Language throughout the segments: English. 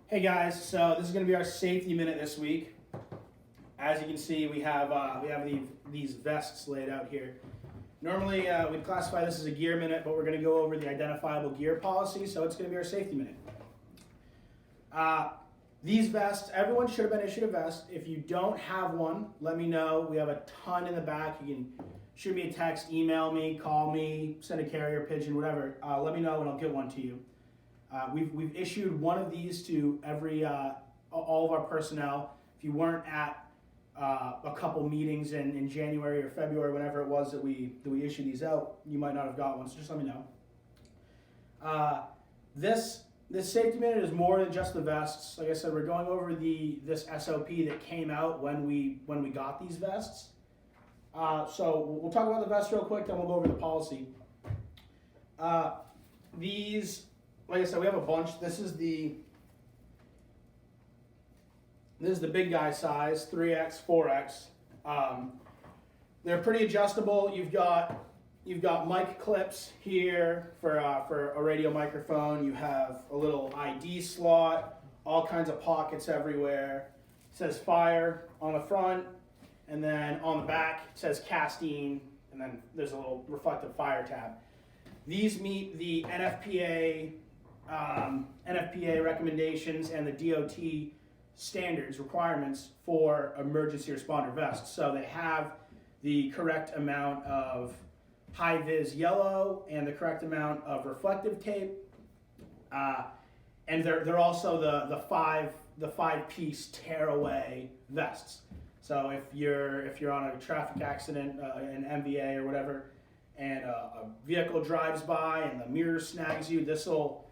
Hey guys, so this is going to be our safety minute this week. As you can see, we have these vests laid out here. Normally, we'd classify this as a gear minute, but we're going to go over the identifiable gear policy, so it's going to be our safety minute. These vests, everyone should have been issued a vest. If you don't have one, let me know. We have a ton in the back. You can shoot me a text, email me, call me, send a carrier pigeon, whatever. Let me know and I'll get one to you. We've issued one of these to all of our personnel. If you weren't at a couple meetings in January or February, whenever it was that we issued these out, you might not have got one. So just let me know. This safety minute is more than just the vests. Like I said, we're going over this SOP that came out when we got these vests. So we'll talk about the vests real quick, then we'll go over the policy. These. Like I said, we have a bunch. This is the big guy size, 3X, 4X. They're pretty adjustable. You've got mic clips here for a radio microphone. You have a little ID slot, all kinds of pockets everywhere. It says fire on the front, and then on the back it says Castine, and then there's a little reflective fire tab. These meet the NFPA recommendations and the DOT standards requirements for emergency responder vests. So they have the correct amount of high-vis yellow and the correct amount of reflective tape, and they're also the five-piece tearaway vests. So if you're on a traffic accident, an MVA or whatever, and a vehicle drives by and the mirror snags you, this will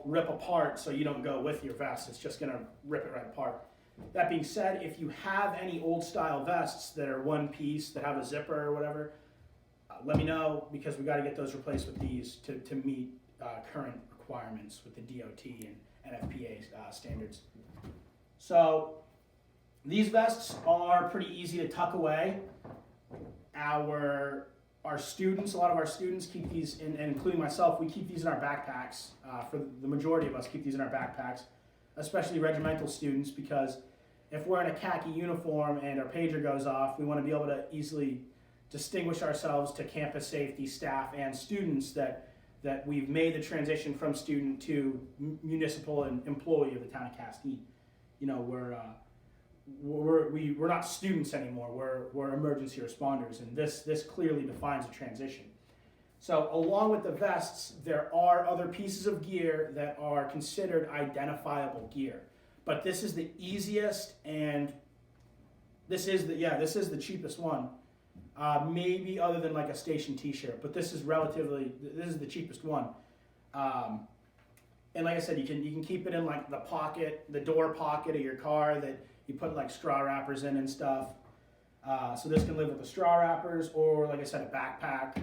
rip apart so you don't go with your vest. It's just going to rip it right apart. That being said, if you have any old style vests that are one piece, that have a zipper or whatever, let me know, because we got to get those replaced with these to meet current requirements with the DOT and NFPA standards. So these vests are pretty easy to tuck away. Our students, a lot of our students keep these, and including myself, we keep these in our backpacks. For the majority of us, keep these in our backpacks, especially regimental students, because if we're in a khaki uniform and our pager goes off, we want to be able to easily distinguish ourselves to campus safety staff and students that we've made the transition from student to municipal and employee of the town of Castine. You know, we're not students anymore. We're emergency responders, and this clearly defines a transition. So along with the vests, there are other pieces of gear that are considered identifiable gear, but this is the easiest, and this is the cheapest one. Maybe other than like a station T-shirt, but this is the cheapest one. And like I said, you can keep it in like the door pocket of your car that you put like straw wrappers in and stuff. So this can live with the straw wrappers, or like I said, a backpack,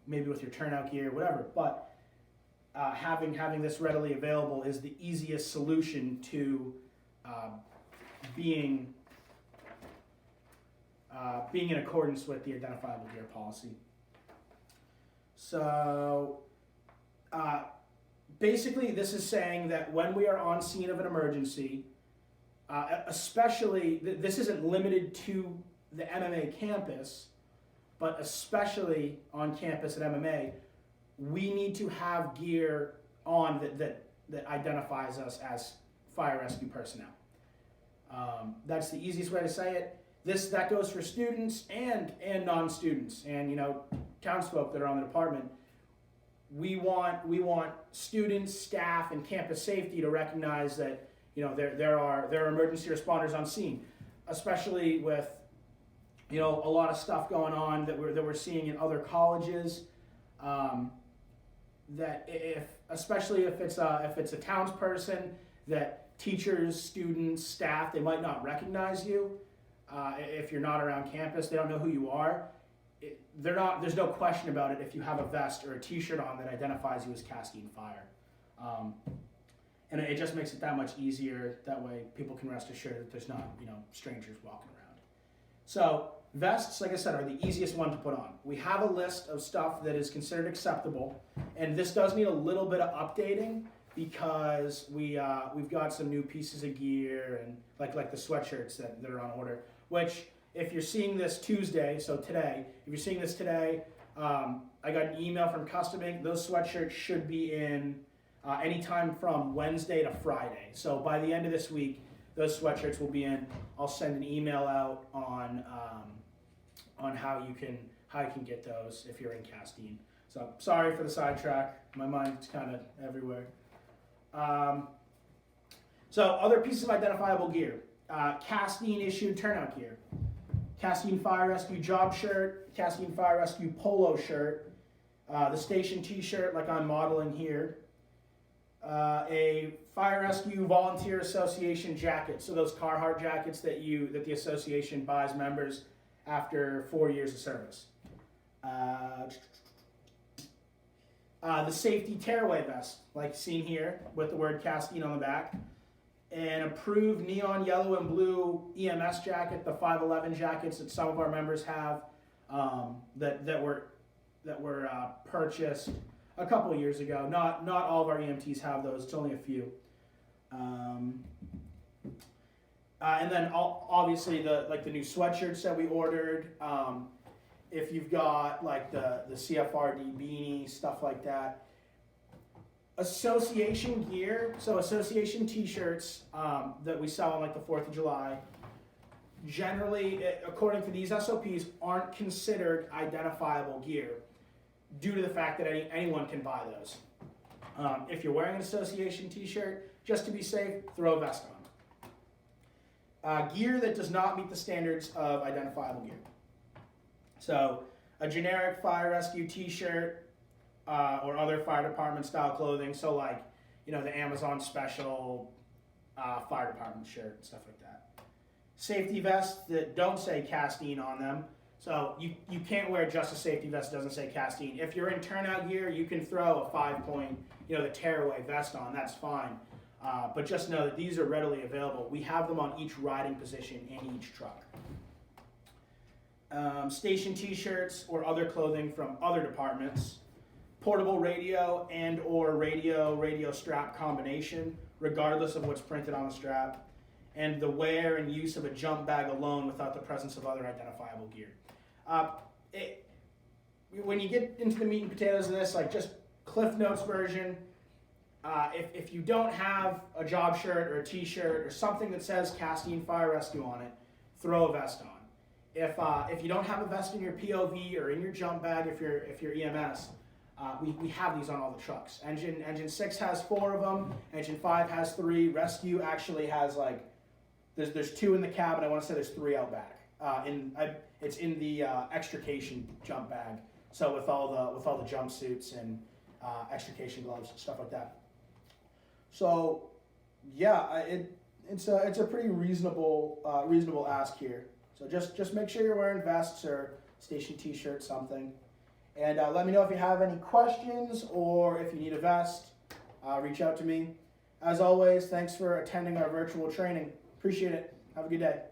maybe with your turnout gear, whatever. But having this readily available is the easiest solution to being in accordance with the identifiable gear policy. So basically, this is saying that when we are on scene of an emergency, especially, this isn't limited to the MMA campus, but especially on campus at MMA, we need to have gear on that identifies us as fire rescue personnel. That's the easiest way to say it. That goes for students and non-students, and townsfolk that are on the department. We want students, staff, and campus safety to recognize that there are emergency responders on scene, especially with a lot of stuff going on that we're seeing in other colleges. That especially if it's a townsperson, that teachers, students, staff, they might not recognize you. If you're not around campus, they don't know who you are. There's no question about it if you have a vest or a T-shirt on that identifies you as Castine Fire. And it just makes it that much easier. That way people can rest assured that there's not strangers walking around. So vests, like I said, are the easiest one to put on. We have a list of stuff that is considered acceptable, and this does need a little bit of updating because we've got some new pieces of gear and like the sweatshirts that are on order. Which, if you're seeing this Tuesday, so today, if you're seeing this today, I got an email from Custom Ink. Those sweatshirts should be in anytime from Wednesday to Friday. So by the end of this week, those sweatshirts will be in. I'll send an email out on how you can get those if you're in Castine. So sorry for the sidetrack. My mind's kind of everywhere. So other pieces of identifiable gear. Castine issued turnout gear. Castine Fire Rescue job shirt, Castine Fire Rescue polo shirt, the station t-shirt like I'm modeling here, a Fire Rescue Volunteer Association jacket, so those Carhartt jackets that the association buys members after 4 years of service. The safety tearaway vest, like seen here with the word Castine on the back. An approved neon yellow and blue EMS jacket, the 511 jackets that some of our members have, that were purchased a couple of years ago. Not all of our EMTs have those. It's only a few. And then obviously the new sweatshirts that we ordered. If you've got like the CFRD beanie, stuff like that. Association gear, so association t-shirts that we sell on like the 4th of July, generally, according to these SOPs, aren't considered identifiable gear due to the fact that anyone can buy those. If you're wearing an association t-shirt, just to be safe, throw a vest on. Gear that does not meet the standards of identifiable gear. So a generic fire rescue t-shirt, or other fire department style clothing, so like, the Amazon special fire department shirt and stuff like that. Safety vests that don't say Castine on them, so you can't wear just a safety vest that doesn't say Castine. If you're in turnout gear, you can throw a 5-point, the tearaway vest on, that's fine. But just know that these are readily available. We have them on each riding position in each truck. Station t-shirts or other clothing from other departments. Portable radio and or radio strap combination, regardless of what's printed on the strap, and the wear and use of a jump bag alone without the presence of other identifiable gear. When you get into the meat and potatoes of this, like just Cliff Notes version, if you don't have a job shirt or a t-shirt or something that says Castine Fire Rescue on it, throw a vest on. If you don't have a vest in your POV or in your jump bag, if you're EMS, we have these on all the trucks. Engine 6 has 4 of them. Engine 5 has 3. Rescue actually has there's 2 in the cabin. I want to say there's 3 out back. It's in the extrication jump bag. So with all the jumpsuits and extrication gloves and stuff like that. So yeah, it's a pretty reasonable ask here. So just make sure you're wearing vests or station t-shirt, something. And let me know if you have any questions or if you need a vest. Reach out to me. As always, thanks for attending our virtual training. Appreciate it. Have a good day.